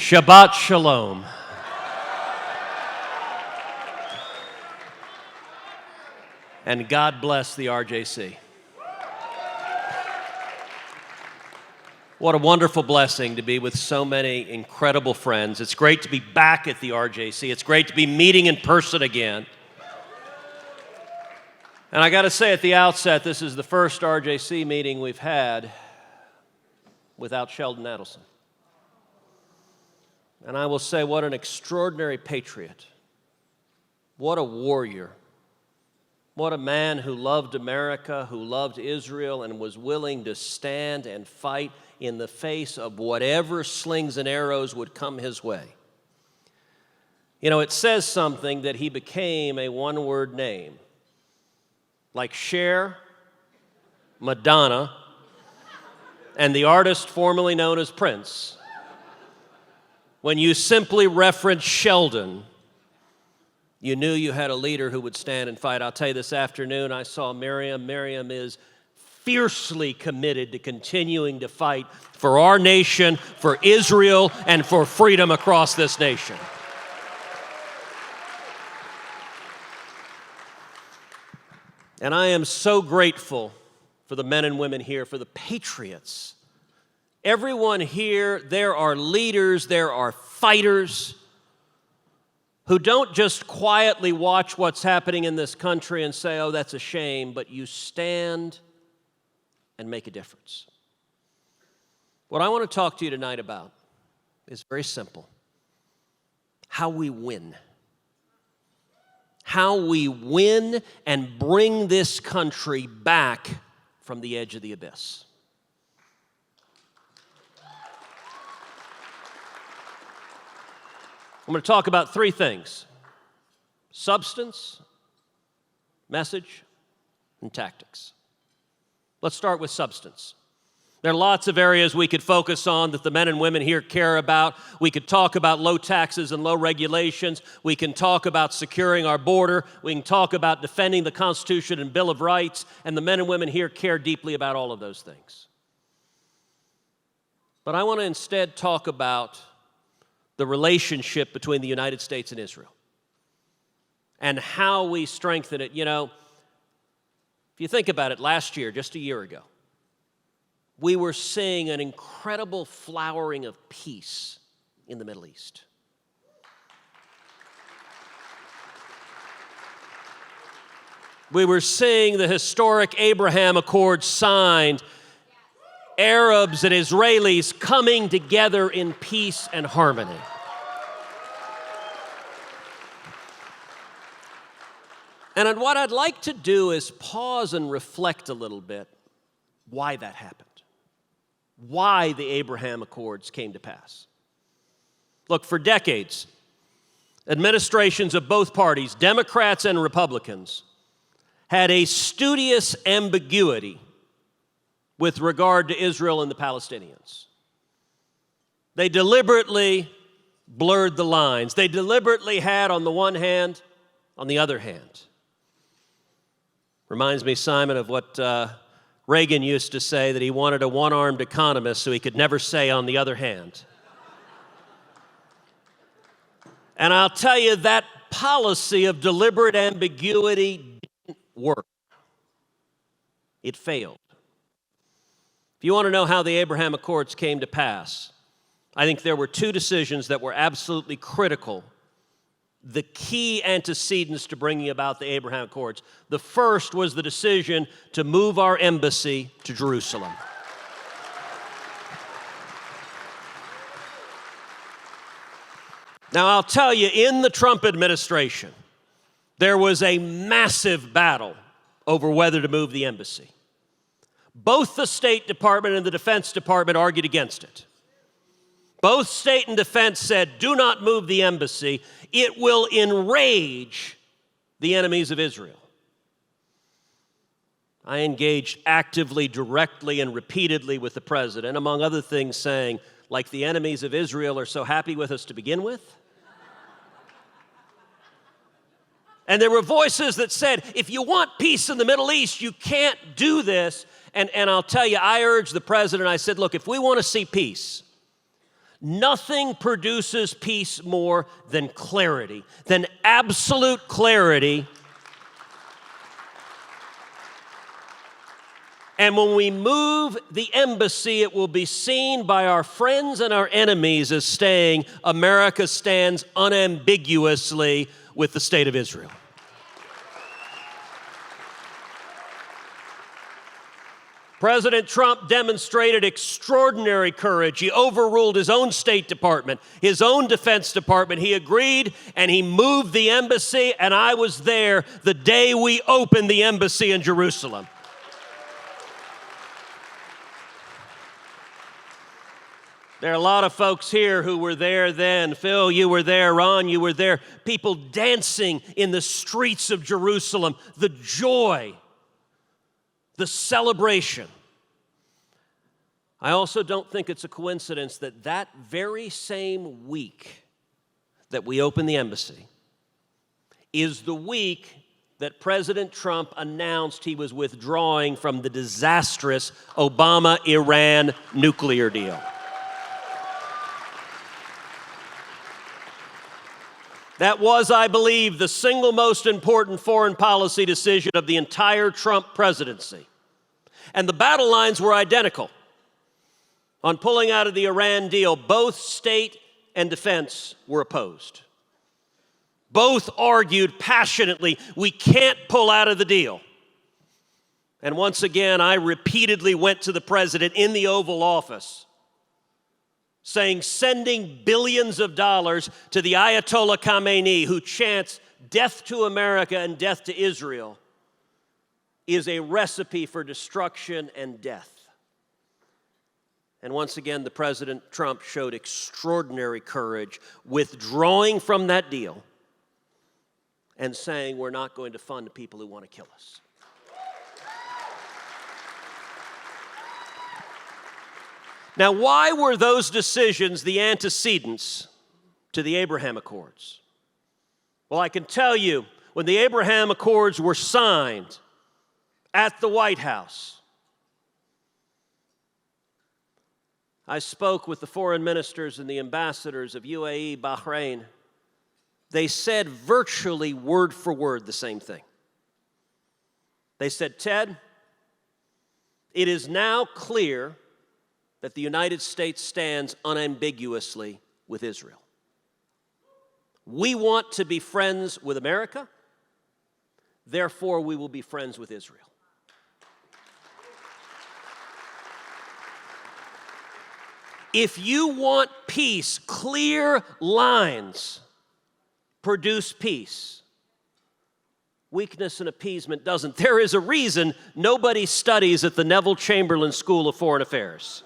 Shabbat Shalom. And God bless the RJC. What a wonderful blessing to be with so many incredible friends. It's great to be back at the RJC. It's great to be meeting in person again. And I got to say at the outset, this is the first RJC meeting we've had without Sheldon Adelson. And I will say, what an extraordinary patriot. What a warrior. What a man who loved America, who loved Israel, and was willing to stand and fight in the face of whatever slings and arrows would come his way. You know, it says something that he became a one-word name. Like Cher, Madonna, and the artist formerly known as Prince. When you simply reference Sheldon, you knew you had a leader who would stand and fight. I'll tell you, this afternoon I saw Miriam. Miriam is fiercely committed to continuing to fight for our nation, for Israel, and for freedom across this nation. And I am so grateful for the men and women here, for the patriots. Everyone here, there are leaders, there are fighters who don't just quietly watch what's happening in this country and say, oh, that's a shame, but you stand and make a difference. What I want to talk to you tonight about is very simple. How we win. How we win and bring this country back from the edge of the abyss. I'm going to talk about three things: substance, message, and tactics. Let's start with substance. There are lots of areas we could focus on that the men and women here care about. We could talk about low taxes and low regulations. We can talk about securing our border. We can talk about defending the Constitution and Bill of Rights. And the men and women here care deeply about all of those things. But I want to instead talk about the relationship between the United States and Israel and how we strengthen it. You know, if you think about it, last year, just a year ago, we were seeing an incredible flowering of peace in the Middle East. We were seeing the historic Abraham Accords signed, Arabs and Israelis coming together in peace and harmony. And what I'd like to do is pause and reflect a little bit why that happened. Why the Abraham Accords came to pass. Look, for decades, administrations of both parties, Democrats and Republicans, had a studious ambiguity with regard to Israel and the Palestinians. They deliberately blurred the lines. They deliberately had on the one hand, on the other hand. Reminds me, Simon, of what Reagan used to say, that he wanted a one-armed economist so he could never say on the other hand. And I'll tell you, that policy of deliberate ambiguity didn't work. It failed. If you want to know how the Abraham Accords came to pass, I think there were two decisions that were absolutely critical, the key antecedents to bringing about the Abraham Accords. The first was the decision to move our embassy to Jerusalem. Now, I'll tell you, in the Trump administration, there was a massive battle over whether to move the embassy. Both the State Department and the Defense Department argued against it. Both State and Defense said, do not move the embassy. It will enrage the enemies of Israel. I engaged actively, directly, and repeatedly with the president, among other things saying, like the enemies of Israel are so happy with us to begin with. And there were voices that said, if you want peace in the Middle East, you can't do this. And I'll tell you, I urged the president, I said, look, if we want to see peace, Nothing produces peace more than clarity, than absolute clarity. And when we move the embassy, it will be seen by our friends and our enemies as saying, America stands unambiguously with the state of Israel. President Trump demonstrated extraordinary courage. He overruled his own State Department, his own Defense Department. He agreed and he moved the embassy, and I was there the day we opened the embassy in Jerusalem. There are a lot of folks here who were there then. Phil, you were there. Ron, you were there. People dancing in the streets of Jerusalem. The joy, the celebration. I also don't think it's a coincidence that that very same week that we opened the embassy is the week that President Trump announced he was withdrawing from the disastrous Obama-Iran nuclear deal. That was, I believe, the single most important foreign policy decision of the entire Trump presidency. And the battle lines were identical. On pulling out of the Iran deal, both state and defense were opposed. Both argued passionately, we can't pull out of the deal. And once again, I repeatedly went to the president in the Oval Office saying sending billions of dollars to the Ayatollah Khamenei, who chants death to America and death to Israel, is a recipe for destruction and death. And once again, the President Trump showed extraordinary courage, withdrawing from that deal and saying we're not going to fund people who want to kill us. Now, why were those decisions the antecedents to the Abraham Accords? Well, I can tell you, when the Abraham Accords were signed at the White House, I spoke with the foreign ministers and the ambassadors of UAE, Bahrain. They said virtually word for word the same thing. They said, Ted, it is now clear that the United States stands unambiguously with Israel. We want to be friends with America, therefore we will be friends with Israel. If you want peace, clear lines produce peace. Weakness and appeasement doesn't. There is a reason nobody studies at the Neville Chamberlain School of Foreign Affairs.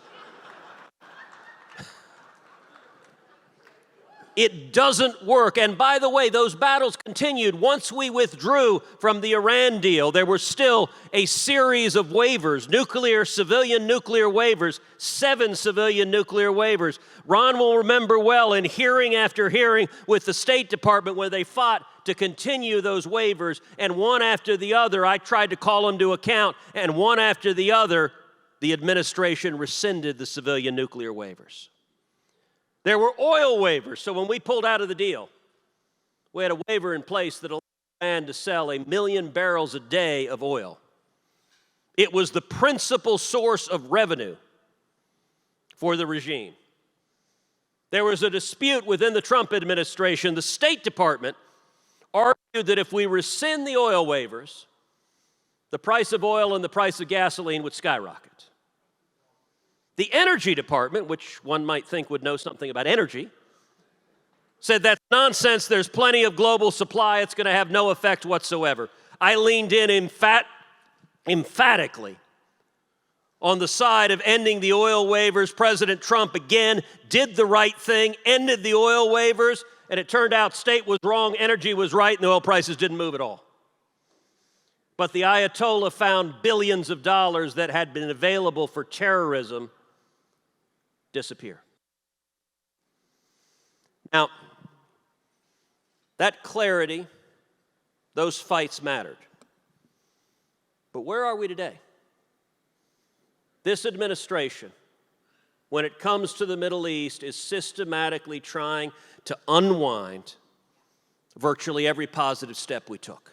It doesn't work. And by the way, those battles continued. Once we withdrew from the Iran deal, there were still a series of waivers, civilian nuclear waivers, 7 civilian nuclear waivers. Ron will remember well in hearing after hearing with the State Department where they fought to continue those waivers, and one after the other, I tried to call them to account, and one after the other, the administration rescinded the civilian nuclear waivers. There were oil waivers, so when we pulled out of the deal, we had a waiver in place that allowed Iran to sell 1 million barrels a day of oil. It was the principal source of revenue for the regime. There was a dispute within the Trump administration. The State Department argued that if we rescind the oil waivers, the price of oil and the price of gasoline would skyrocket. The Energy Department, which one might think would know something about energy, said that's nonsense, there's plenty of global supply, it's going to have no effect whatsoever. I leaned in emphatically on the side of ending the oil waivers. President Trump again did the right thing, ended the oil waivers, and it turned out state was wrong, energy was right, and the oil prices didn't move at all. But the Ayatollah found billions of dollars that had been available for terrorism disappear. Now, that clarity, those fights mattered. But where are we today? This administration, when it comes to the Middle East is systematically trying to unwind virtually every positive step we took.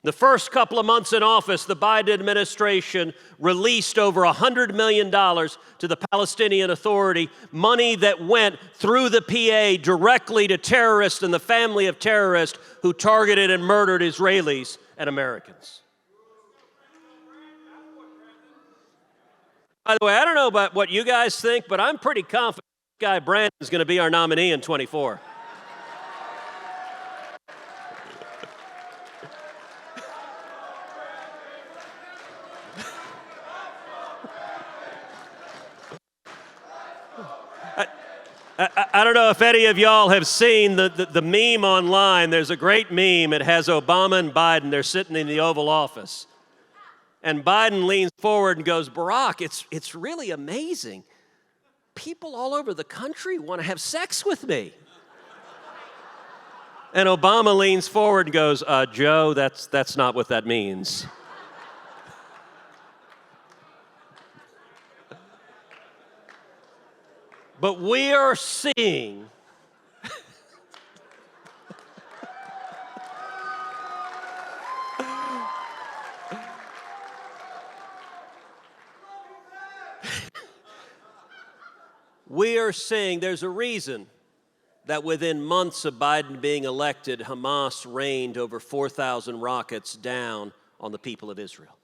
The first couple of months in office, the Biden administration released over $100 million to the Palestinian Authority, money that went through the PA directly to terrorists and the family of terrorists who targeted and murdered Israelis and Americans. By the way, I don't know about what you guys think, but I'm pretty confident this guy Brandon is going to be our nominee in 24. I don't know if any of y'all have seen the meme online. There's a great meme. It has Obama and Biden. They're sitting in the Oval Office. And Biden leans forward and goes, Barack, it's really amazing. People all over the country want to have sex with me. And Obama leans forward and goes, Joe, that's not what that means. But we are seeing there's a reason that within months of Biden being elected, Hamas rained over 4,000 rockets down on the people of Israel.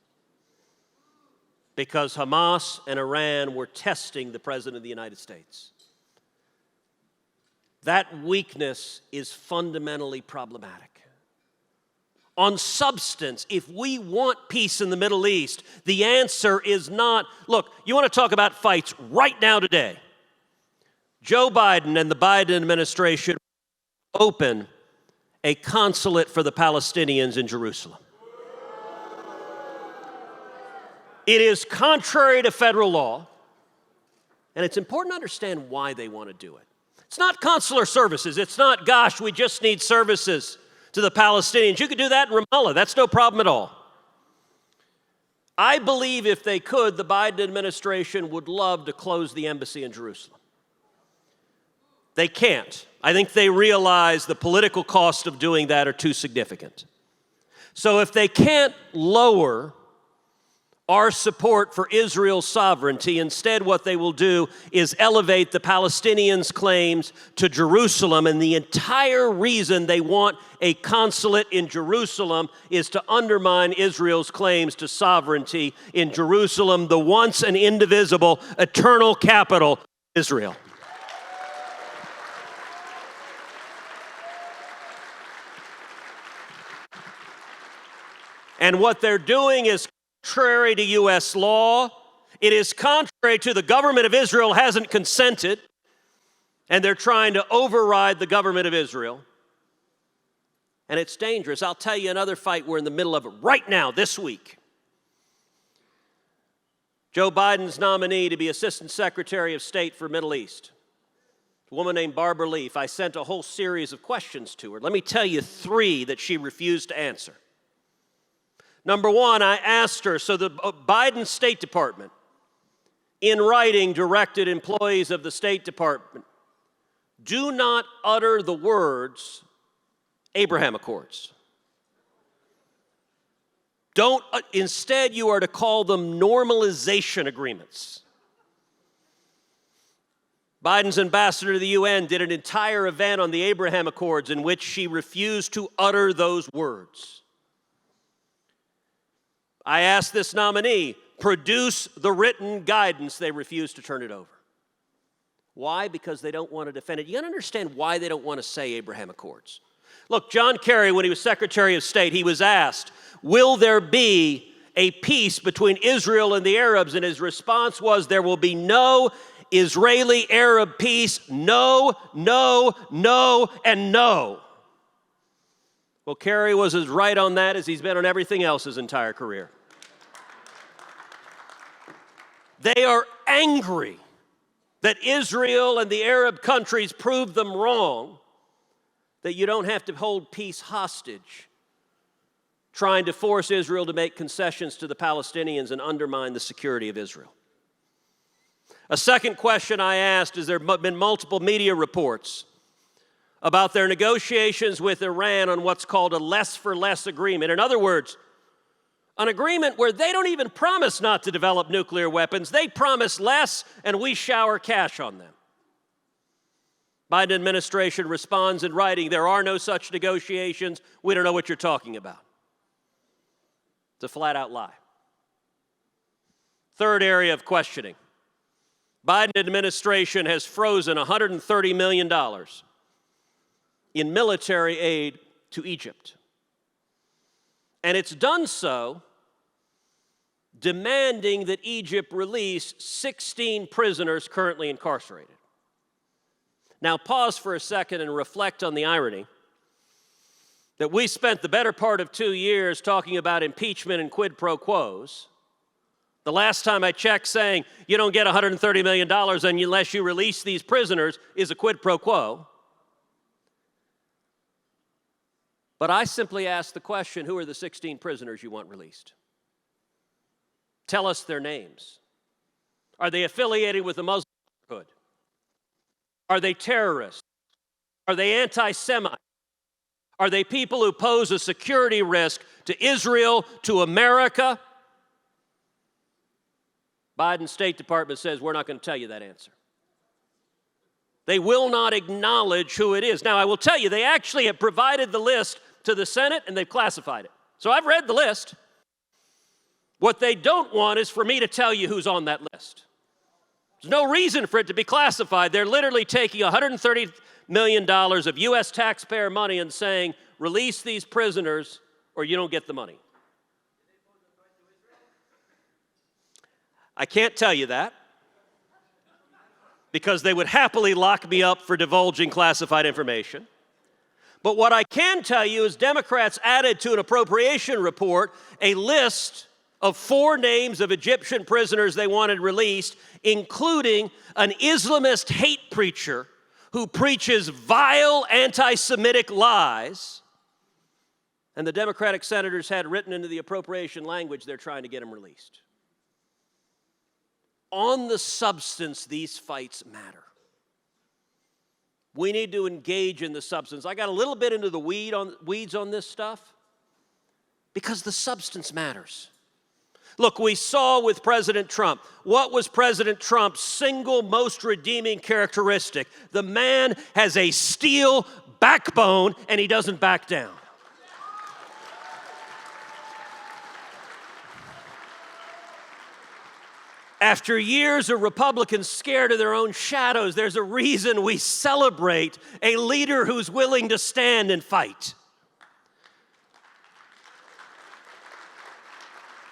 Because Hamas and Iran were testing the President of the United States. That weakness is fundamentally problematic. On substance, if we want peace in the Middle East, the answer is not, look, you want to talk about fights right now today. Joe Biden and the Biden administration open a consulate for the Palestinians in Jerusalem. It is contrary to federal law, and it's important to understand why they want to do it. It's not consular services. It's not, gosh, we just need services to the Palestinians. You could do that in Ramallah. That's no problem at all. I believe if they could, the Biden administration would love to close the embassy in Jerusalem. They can't. I think they realize the political cost of doing that are too significant. So if they can't lower our support for Israel's sovereignty, instead what they will do is elevate the Palestinians' claims to Jerusalem, and the entire reason they want a consulate in Jerusalem is to undermine Israel's claims to sovereignty in Jerusalem, the once and indivisible, eternal capital of Israel. And what they're doing is contrary to U.S. law. It is contrary to the government of Israel hasn't consented, and they're trying to override the government of Israel. And it's dangerous. I'll tell you another fight we're in the middle of right now, this week. Joe Biden's nominee to be Assistant Secretary of State for Middle East, a woman named Barbara Leaf. I sent a whole series of questions to her. Let me tell you 3 that she refused to answer. Number 1, I asked her, so the Biden State Department, in writing, directed employees of the State Department, do not utter the words Abraham Accords. Instead, you are to call them normalization agreements. Biden's ambassador to the UN did an entire event on the Abraham Accords in which she refused to utter those words. I asked this nominee, produce the written guidance. They refused to turn it over. Why? Because they don't want to defend it. You got to understand why they don't want to say Abraham Accords. Look, John Kerry, when he was Secretary of State, he was asked, will there be a peace between Israel and the Arabs? And his response was, there will be no Israeli-Arab peace. No, no, no, and no. Well, Kerry was as right on that as he's been on everything else his entire career. They are angry that Israel and the Arab countries proved them wrong, that you don't have to hold peace hostage, trying to force Israel to make concessions to the Palestinians and undermine the security of Israel. A second question I asked is there have been multiple media reports about their negotiations with Iran on what's called a less-for-less agreement. In other words, an agreement where they don't even promise not to develop nuclear weapons. They promise less, and we shower cash on them. Biden administration responds in writing, there are no such negotiations. We don't know what you're talking about. It's a flat-out lie. Third area of questioning. Biden administration has frozen $130 million in military aid to Egypt. And it's done so demanding that Egypt release 16 prisoners currently incarcerated. Now pause for a second and reflect on the irony that we spent the better part of 2 years talking about impeachment and quid pro quos. The last time I checked saying you don't get $130 million unless you release these prisoners is a quid pro quo. But I simply asked the question, who are the 16 prisoners you want released? Tell us their names. Are they affiliated with the Muslim Brotherhood? Are they terrorists? Are they anti-Semites? Are they people who pose a security risk to Israel, to America? Biden's State Department says, we're not going to tell you that answer. They will not acknowledge who it is. Now, I will tell you, they actually have provided the list to the Senate, and they've classified it. So I've read the list. What they don't want is for me to tell you who's on that list. There's no reason for it to be classified. They're literally taking $130 million of U.S. taxpayer money and saying, release these prisoners or you don't get the money. I can't tell you that because they would happily lock me up for divulging classified information. But what I can tell you is Democrats added to an appropriation report a list of 4 names of Egyptian prisoners they wanted released, including an Islamist hate preacher who preaches vile anti-Semitic lies. And the Democratic senators had written into the appropriation language they're trying to get him released. On the substance, these fights matter. We need to engage in the substance. I got a little bit into the weeds on this stuff because the substance matters. Look, we saw with President Trump. What was President Trump's single most redeeming characteristic? The man has a steel backbone and he doesn't back down. After years of Republicans scared of their own shadows, there's a reason we celebrate a leader who's willing to stand and fight.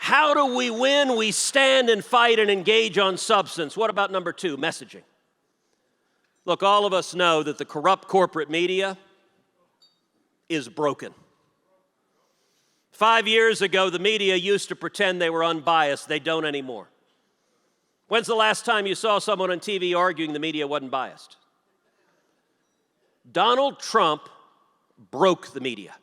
How do we win? We stand and fight and engage on substance. What about number 2, messaging? Look, all of us know that the corrupt corporate media is broken. 5 years ago, the media used to pretend they were unbiased. They don't anymore. When's the last time you saw someone on TV arguing the media wasn't biased? Donald Trump broke the media.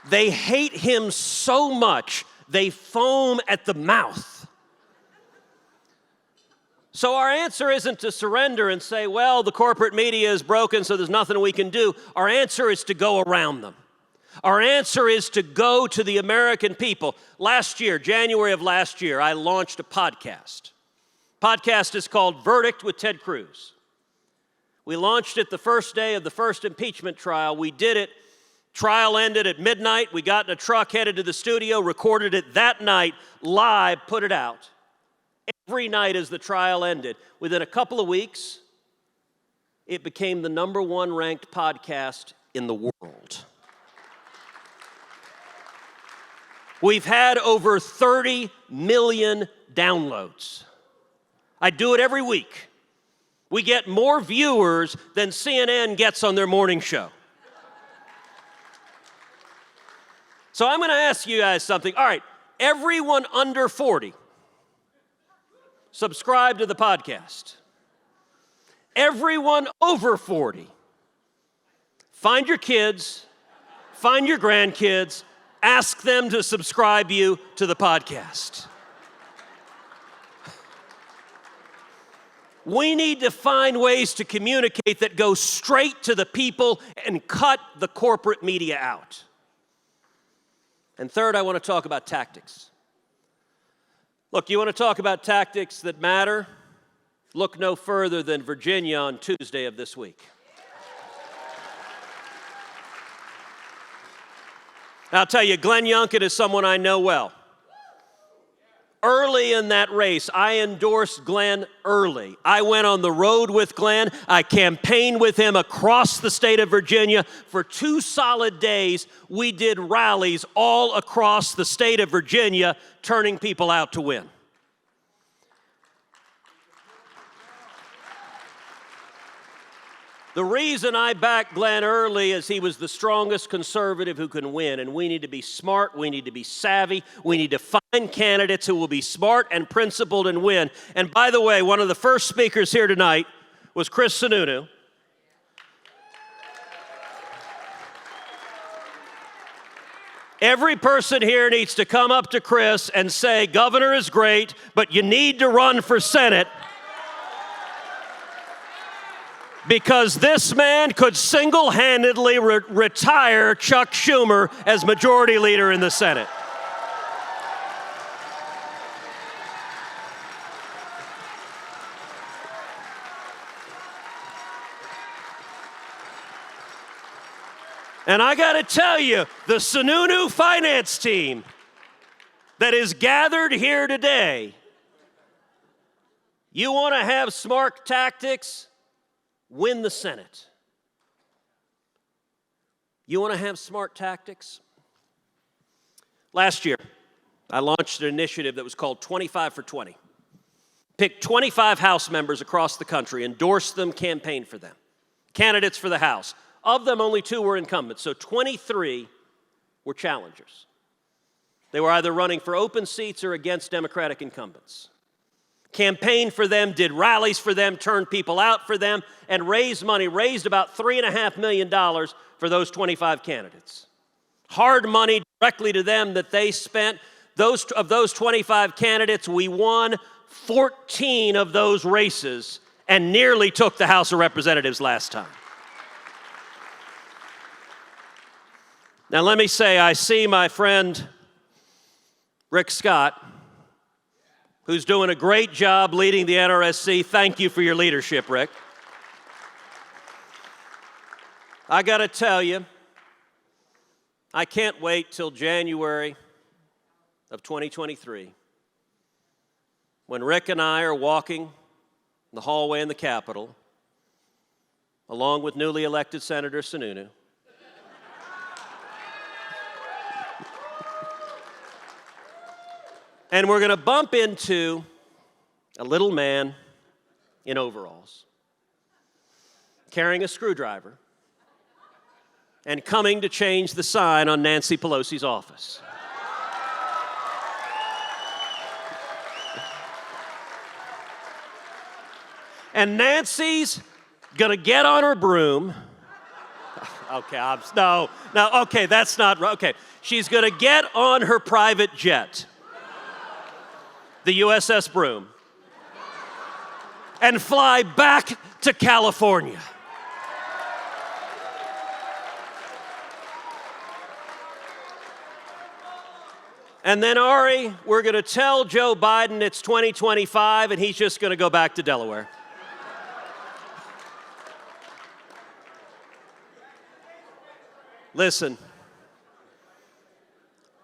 They hate him so much, they foam at the mouth. So our answer isn't to surrender and say, well, the corporate media is broken, so there's nothing we can do. Our answer is to go around them. Our answer is to go to the American people. Last year, January of last year, I launched a podcast. Podcast is called Verdict with Ted Cruz. We launched it the first day of the first impeachment trial. We did it. Trial ended at midnight. We got in a truck, headed to the studio, recorded it that night, live, put it out. Every night as the trial ended. Within a couple of weeks, it became the #1 ranked podcast in the world. We've had over 30 million downloads. I do it every week. We get more viewers than CNN gets on their morning show. So I'm going to ask you guys something. All right, everyone under 40, subscribe to the podcast. Everyone over 40, find your kids, find your grandkids, ask them to subscribe you to the podcast. We need to find ways to communicate that go straight to the people and cut the corporate media out. And third, I want to talk about tactics. Look, you want to talk about tactics that matter? Look no further than Virginia on Tuesday of this week. I'll tell you, Glenn Youngkin is someone I know well. Early in that race, I endorsed Glenn early. I went on the road with Glenn. I campaigned with him across the state of Virginia. For 2 solid days, we did rallies all across the state of Virginia, turning people out to win. The reason I backed Glenn early is he was the strongest conservative who can win, and we need to be smart, we need to be savvy, we need to find candidates who will be smart and principled and win. And by the way, one of the first speakers here tonight was Chris Sununu. Every person here needs to come up to Chris and say, "Governor is great, but you need to run for Senate." Because this man could single-handedly retire Chuck Schumer as majority leader in the Senate. And I got to tell you, the Sununu finance team that is gathered here today, you want to have smart tactics? Win the Senate. You want to have smart tactics? Last year, I launched an initiative that was called 25 for 20. Picked 25 House members across the country, endorsed them, campaigned for them. Candidates for the House. Of them, only 2 were incumbents, so 23 were challengers. They were either running for open seats or against Democratic incumbents. Campaigned for them, did rallies for them, turned people out for them, and raised money, raised about $3.5 million for those 25 candidates. Hard money directly to them that they spent. Of those 25 candidates, we won 14 of those races and nearly took the House of Representatives last time. Now let me say, I see my friend Rick Scott, who's doing a great job leading the NRSC. Thank you for your leadership, Rick. I got to tell you, I can't wait till January of 2023 when Rick and I are walking the hallway in the Capitol along with newly elected Senator Sununu. And we're going to bump into a little man in overalls, carrying a screwdriver, and coming to change the sign on Nancy Pelosi's office. And Nancy's going to get on her broom. Okay, okay, that's not right. Okay, she's going to get on her private jet, the USS Broom, and fly back to California. And then, Ari, we're going to tell Joe Biden it's 2025, and he's just going to go back to Delaware. Listen,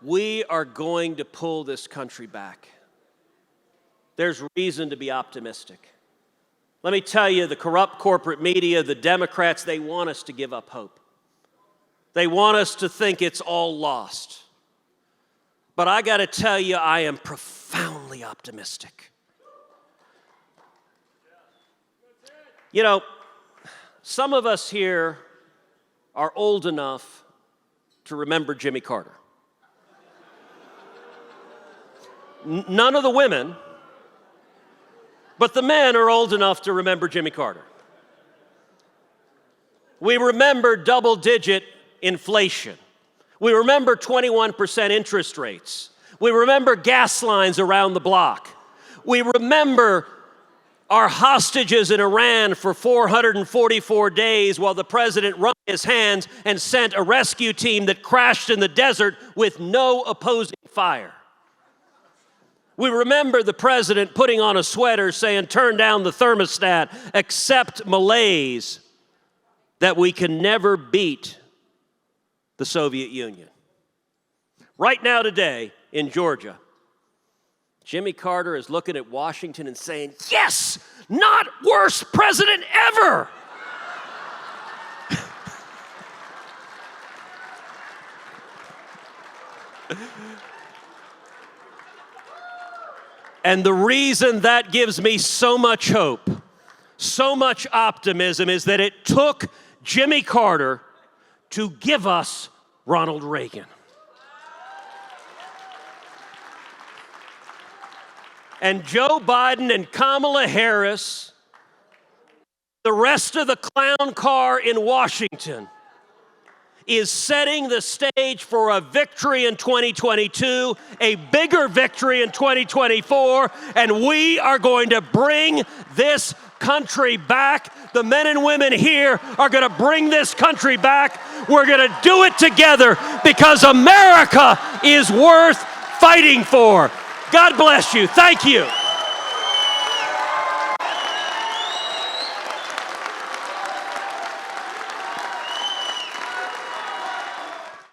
we are going to pull this country back. There's reason to be optimistic. Let me tell you, the corrupt corporate media, the Democrats, they want us to give up hope. They want us to think it's all lost. But I got to tell you, I am profoundly optimistic. You know, some of us here are old enough to remember Jimmy Carter. None of the women, but the men are old enough to remember Jimmy Carter. We remember double-digit inflation. We remember 21% interest rates. We remember gas lines around the block. We remember our hostages in Iran for 444 days while the president wrung his hands and sent a rescue team that crashed in the desert with no opposing fire. We remember the president putting on a sweater saying, "Turn down the thermostat, accept malaise," that we can never beat the Soviet Union. Right now today in Georgia, Jimmy Carter is looking at Washington and saying, "Yes, not worst president ever." And the reason that gives me so much hope, so much optimism, is that it took Jimmy Carter to give us Ronald Reagan. And Joe Biden and Kamala Harris, the rest of the clown car in Washington, is setting the stage for a victory in 2022, a bigger victory in 2024, and we are going to bring this country back. The men and women here are going to bring this country back. We're going to do it together because America is worth fighting for. God bless you. Thank you.